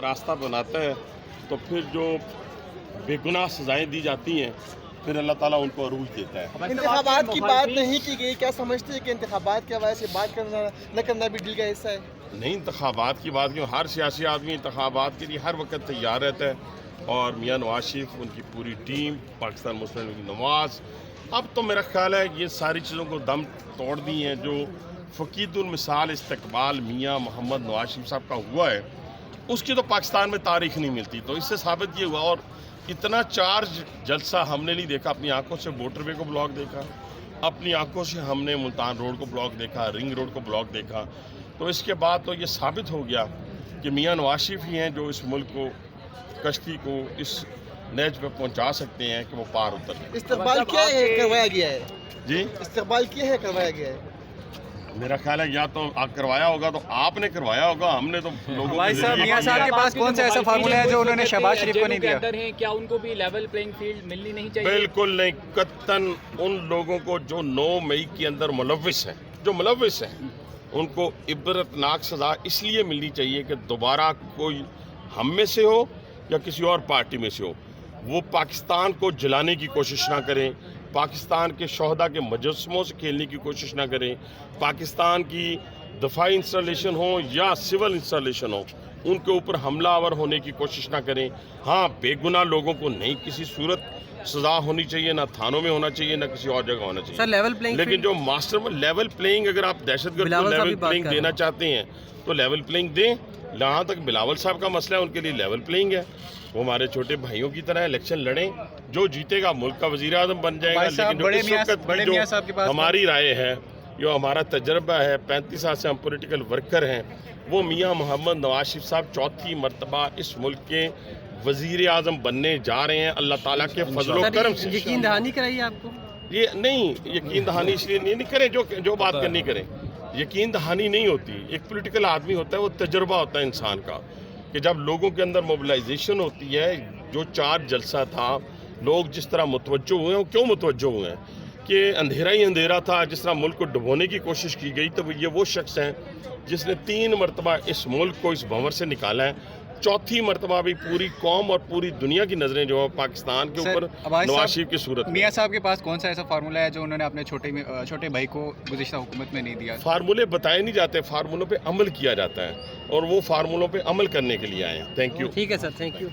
راستہ بناتا ہے تو پھر جو بے گناہ سزائیں دی جاتی ہیں پھر اللہ تعالیٰ ان کو عروج دیتا ہے۔ انتخابات کی بات نہیں کی گئی، کیا سمجھتے ہیں کہ انتخابات کے حوالے سے بات کرنا نہ کرنا بھی ڈیل کا حصہ ہے؟ نہیں، انتخابات کی بات کیوں، ہر سیاسی آدمی انتخابات کے لیے ہر وقت تیار رہتا ہے، اور میاں نواز شریف، ان کی پوری ٹیم، پاکستان مسلم لیگ نواز، اب تو میرا خیال ہے یہ ساری چیزوں کو دم توڑ دی ہیں۔ جو فقید المثال استقبال میاں محمد نواز شریف صاحب کا ہوا ہے، اس کی تو پاکستان میں تاریخ نہیں ملتی، تو اس سے ثابت یہ ہوا۔ اور اتنا چارج جلسہ ہم نے نہیں دیکھا، اپنی آنکھوں سے موٹر وے کو بلاک دیکھا، اپنی آنکھوں سے ہم نے ملتان روڈ کو بلاک دیکھا، رنگ روڈ کو بلاک دیکھا، تو اس کے بعد تو یہ ثابت ہو گیا کہ میاں نواز شریف ہی ہیں جو اس ملک کو، کشتی کو اس نیج پہ پہنچا سکتے ہیں کہ وہ پار اتر جائے۔ استقبال کیا ہے کروایا گیا ہے؟ جی، استقبال کیا ہے کروایا گیا ہے؟ میرا خیال ہے یا تو کروایا ہوگا تو آپ نے کروایا ہوگا، ہم نے تو لوگوں بھائی صاحب، میاں صاحب کے پاس کون سا ایسا فارمولہ ہے جو انہوں نے شہباز شریف کو نہیں دیا؟ کیا ان کو بھی لیول پلینگ فیلڈ ملنی نہیں چاہیے؟ بالکل نہیں، قطعاً ان لوگوں کو جو 9 مئی کے اندر ملوث ہیں ان کو عبرتناک سزا اس لیے ملنی چاہیے کہ دوبارہ کوئی ہم میں سے ہو یا کسی اور پارٹی میں سے ہو، وہ پاکستان کو جلانے کی کوشش نہ کریں، پاکستان کے شہداء کے مجسموں سے کھیلنے کی کوشش نہ کریں، پاکستان کی دفاعی انسٹالیشن ہو یا سول انسٹالیشن ہو ان کے اوپر حملہ آور ہونے کی کوشش نہ کریں۔ ہاں، بے گناہ لوگوں کو نہیں کسی صورت سزا ہونی چاہیے، نہ تھانوں میں ہونا چاہیے، نہ کسی اور جگہ ہونا چاہیے، لیکن جو ماسٹر لیول پلینگ، اگر آپ دہشت گرد کو لیول پلینگ دینا چاہتے ہیں تو لیول پلینگ دیں۔ جہاں تک بلاول صاحب کا مسئلہ ہے، ان کے لیے لیول پلینگ ہے، وہ ہمارے چھوٹے بھائیوں کی طرح الیکشن لڑیں، جو جیتے گا ملک کا وزیر اعظم بن جائے گا۔ لیکن جو اس وقت جو ہماری رائے ہے، جو ہمارا تجربہ ہے، 35 سال سے ہم پولیٹیکل ورکر ہیں، وہ میاں محمد نواز شریف صاحب چوتھی مرتبہ اس ملک کے وزیر اعظم بننے جا رہے ہیں اللہ تعالیٰ کے فضل و کرم سے۔ یقین دہانی کرائی آپ کو؟ یہ نہیں، یقین دہانی اس لیے نہیں کریں، جو بات کرنی کریں، یقین دہانی نہیں ہوتی۔ ایک پولیٹیکل آدمی ہوتا ہے، وہ تجربہ ہوتا ہے انسان کا، کہ جب لوگوں کے اندر موبلائزیشن ہوتی ہے، جو 4 جلسہ تھا، لوگ جس طرح متوجہ ہوئے ہیں، وہ کیوں متوجہ ہوئے ہیں کہ اندھیرا ہی اندھیرا تھا، جس طرح ملک کو ڈبونے کی کوشش کی گئی، تو یہ وہ شخص ہیں جس نے 3 مرتبہ اس ملک کو اس بھنور سے نکالا ہے، چوتھی مرتبہ بھی پوری قوم اور پوری دنیا کی نظریں جو ہے پاکستان کے اوپر نواز شریف کی صورت میں۔ میاں صاحب کے پاس کون سا ایسا فارمولہ ہے جو انہوں نے اپنے چھوٹے بھائی کو گزشتہ حکومت میں نہیں دیا؟ فارمولے بتائے نہیں جاتے، فارمولوں پہ عمل کیا جاتا ہے، اور وہ فارمولوں پہ عمل کرنے کے لیے آئے ہیں۔ Thank you. ٹھیک ہے سر، تھینک یو۔